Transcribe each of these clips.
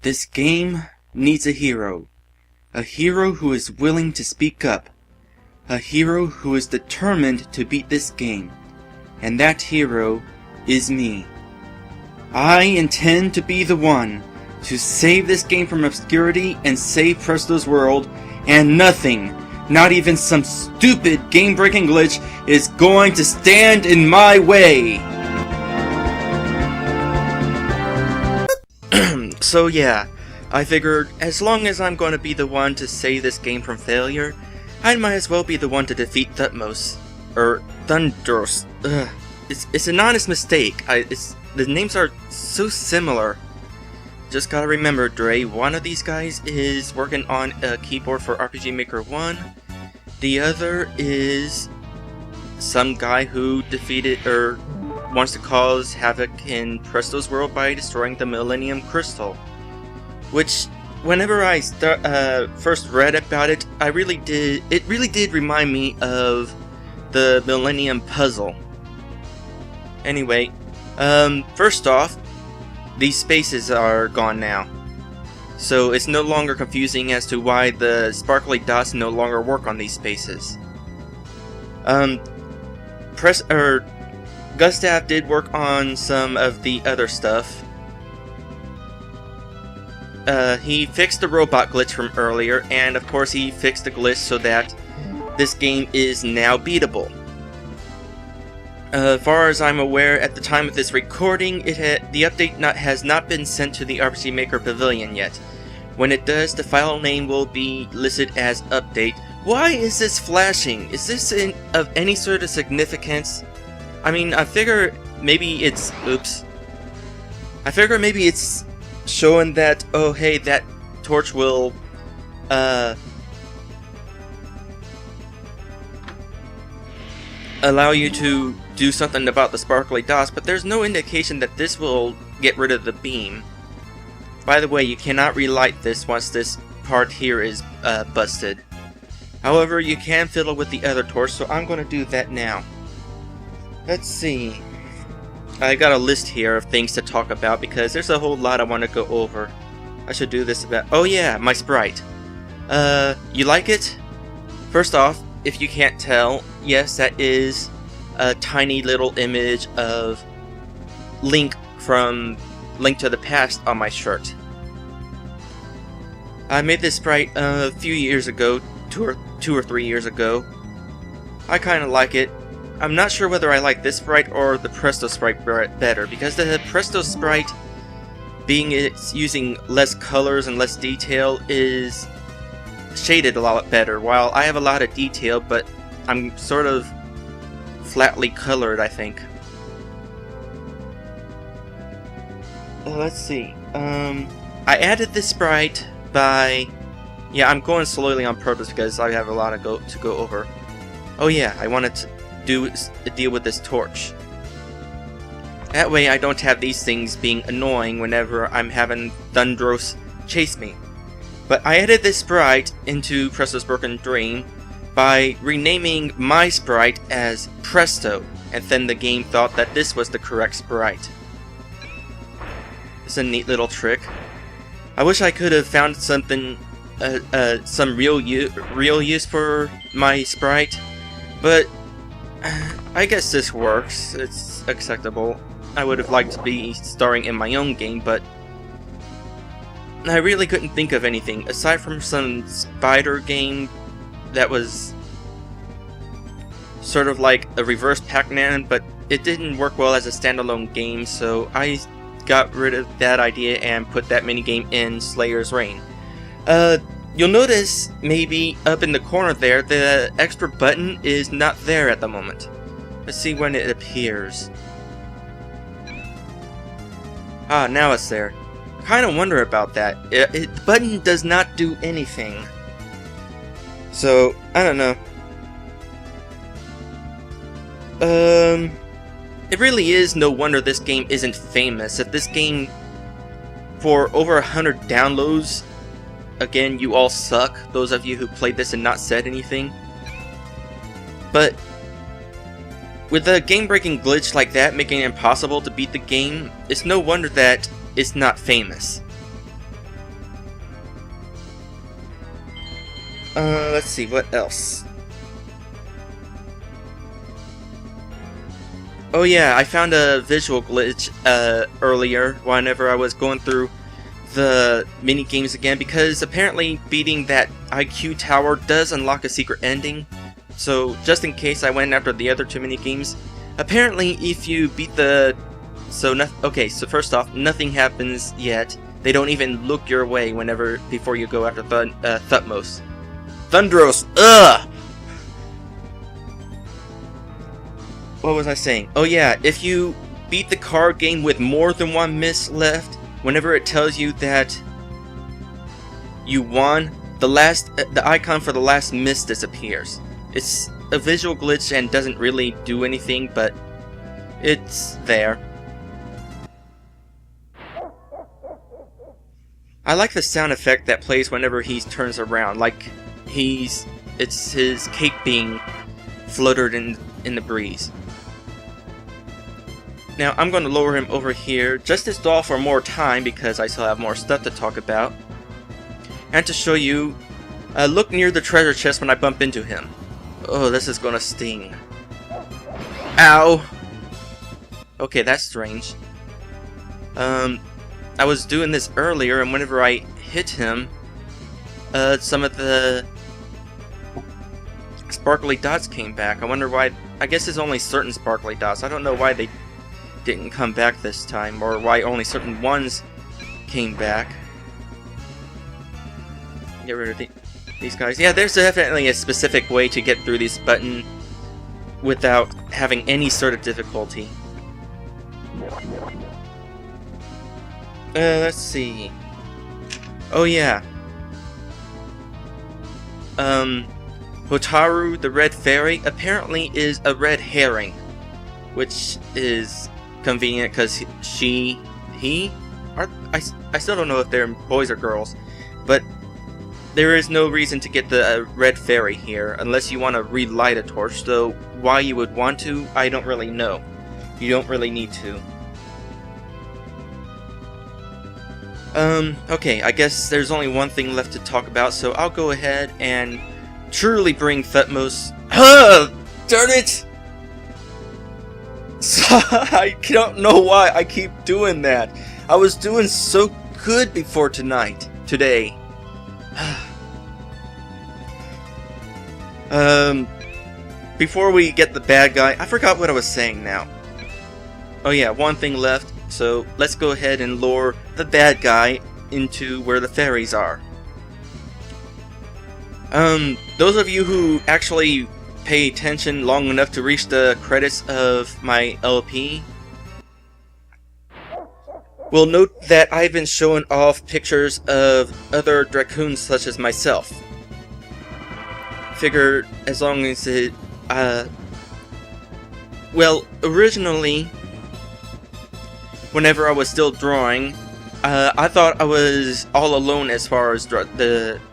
This game needs a hero. A hero who is willing to speak up. A hero who is determined to beat this game. And that hero is me. I intend to be the one to save this game from obscurity and save Presto's world, and nothing, not even some stupid game-breaking glitch, is going to stand in my way! So yeah, I figured as long as I'm going to be the one to save this game from failure, I might as well be the one to defeat Thundros. Thundros. It's an honest mistake. The names are so similar. Just gotta remember, Dre, one of these guys is working on a keyboard for RPG Maker 1. The other is some guy who defeated, or wants to cause havoc in Presto's world by destroying the Millennium Crystal. Which, whenever I first read about it, it really did remind me of the Millennium Puzzle. Anyway, first off, these spaces are gone now. So it's no longer confusing as to why the sparkly dots no longer work on these spaces. Gustav did work on some of the other stuff. He fixed the robot glitch from earlier, and of course he fixed the glitch so that this game is now beatable. As far as I'm aware, at the time of this recording, the update has not been sent to the RPG Maker Pavilion yet. When it does, the file name will be listed as update. Why is this flashing? Is this of any sort of significance? I mean, I figure maybe it's... Oops. I figure maybe it's showing that, oh hey, that torch will... allow you to do something about the sparkly dots, but there's no indication that this will get rid of the beam. By the way, you cannot relight this once this part here is busted. However, you can fiddle with the other torch, so I'm going to do that now. Let's see. I got a list here of things to talk about because there's a whole lot I want to go over. I should do this about... Oh yeah, my sprite. You like it? First off, if you can't tell, yes, that is a tiny little image of Link from Link to the Past on my shirt. I made this sprite a few years ago, two or 3 years ago. I kinda like it. I'm not sure whether I like this sprite or the Presto sprite better, because the Presto sprite, being it's using less colors and less detail, is shaded a lot better, while I have a lot of detail, but I'm sort of flatly colored, I think. Let's see. I added this sprite by... Yeah, I'm going slowly on purpose because I have a lot to go over. Oh yeah, I wanted to deal with this torch. That way I don't have these things being annoying whenever I'm having Thundros chase me. But I added this sprite into Presto's Broken Dream by renaming my sprite as Presto, and then the game thought that this was the correct sprite. It's a neat little trick. I wish I could have found something, some real use for my sprite, but I guess this works. It's acceptable. I would have liked to be starring in my own game, but I really couldn't think of anything aside from some spider game that was sort of like a reverse Pac-Man, but it didn't work well as a standalone game, so I got rid of that idea and put that minigame in Slayer's Reign. You'll notice maybe up in the corner there, the extra button is not there at the moment. Let's see when it appears. Ah, now it's there. Kind of wonder about that. The button does not do anything. So, I don't know. It really is no wonder this game isn't famous. If this game, for over 100 downloads, again, you all suck, those of you who played this and not said anything. But with a game-breaking glitch like that making it impossible to beat the game, it's no wonder that it's not famous. Let's see, what else? Oh yeah, I found a visual glitch earlier whenever I was going through the mini games again, because apparently beating that IQ tower does unlock a secret ending. So just in case I went after the other two mini games, apparently if you beat the so first off, nothing happens yet. They don't even look your way before you go after Thundros. Thundros. Ugh. What was I saying? Oh yeah, if you beat the card game with more than one miss left, whenever it tells you that you won, the icon for the last miss disappears. It's a visual glitch and doesn't really do anything, but it's there. I like the sound effect that plays whenever he turns around, like it's his cape being fluttered in the breeze. Now I'm going to lower him over here just to stall for more time because I still have more stuff to talk about. And to show you, look near the treasure chest when I bump into him. Oh, this is going to sting. Ow! Okay, that's strange. I was doing this earlier, and whenever I hit him, some of the sparkly dots came back. I wonder why. I guess it's only certain sparkly dots. I don't know why they didn't come back this time, or why only certain ones came back. Get rid of these guys. Yeah, there's definitely a specific way to get through this button without having any sort of difficulty. Let's see. Oh yeah. Hotaru, the red fairy, apparently is a red herring, which is convenient because I still don't know if they're boys or girls, but there is no reason to get the red fairy here unless you want to relight a torch, though why you would want to, I don't really know. You don't really need to. Okay, I guess there's only one thing left to talk about, so I'll go ahead and truly bring Thutmose. Darn it! I don't know why I keep doing that. I was doing so good before today. Before we get the bad guy, I forgot what I was saying now. Oh yeah, one thing left. So let's go ahead and lure the bad guy into where the fairies are. Those of you who actually pay attention long enough to reach the credits of my LP will note that I've been showing off pictures of other Dracoons such as myself. Figure as long as it, well, originally, whenever I was still drawing, I thought I was all alone as far as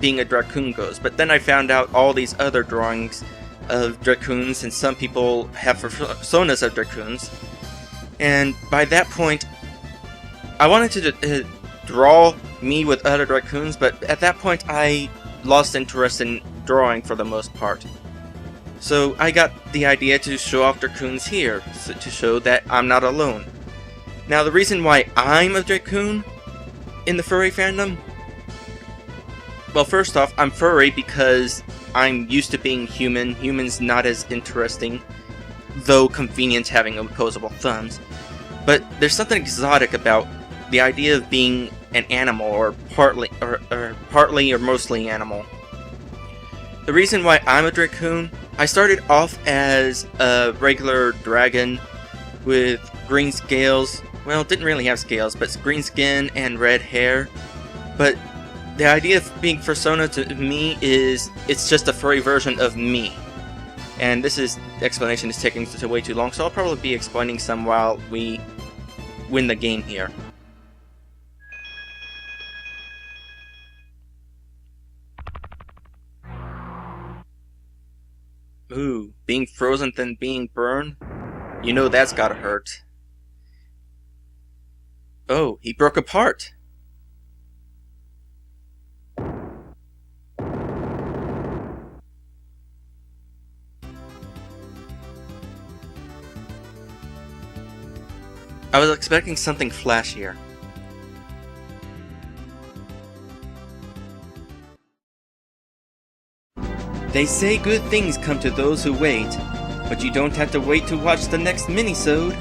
being a Dracoon goes, but then I found out all these other drawings of Dracoons, and some people have personas of Dracoons, and by that point, I wanted to draw me with other Dracoons, but at that point I lost interest in drawing for the most part. So I got the idea to show off Dracoons here, to show that I'm not alone. Now, the reason why I'm a Dracoon in the furry fandom? Well, first off, I'm furry because I'm used to being human. Humans not as interesting, though convenient having opposable thumbs. But there's something exotic about the idea of being an animal, or partly or mostly animal. The reason why I'm a Dracoon, I started off as a regular dragon with green scales. Well, didn't really have scales, but green skin and red hair. But the idea of being persona to me is, it's just a furry version of me. And explanation is taking way too long, so I'll probably be explaining some while we win the game here. Ooh, being frozen then being burned? You know that's gotta hurt. Oh, he broke apart! I was expecting something flashier. They say good things come to those who wait, but you don't have to wait to watch the next minisode.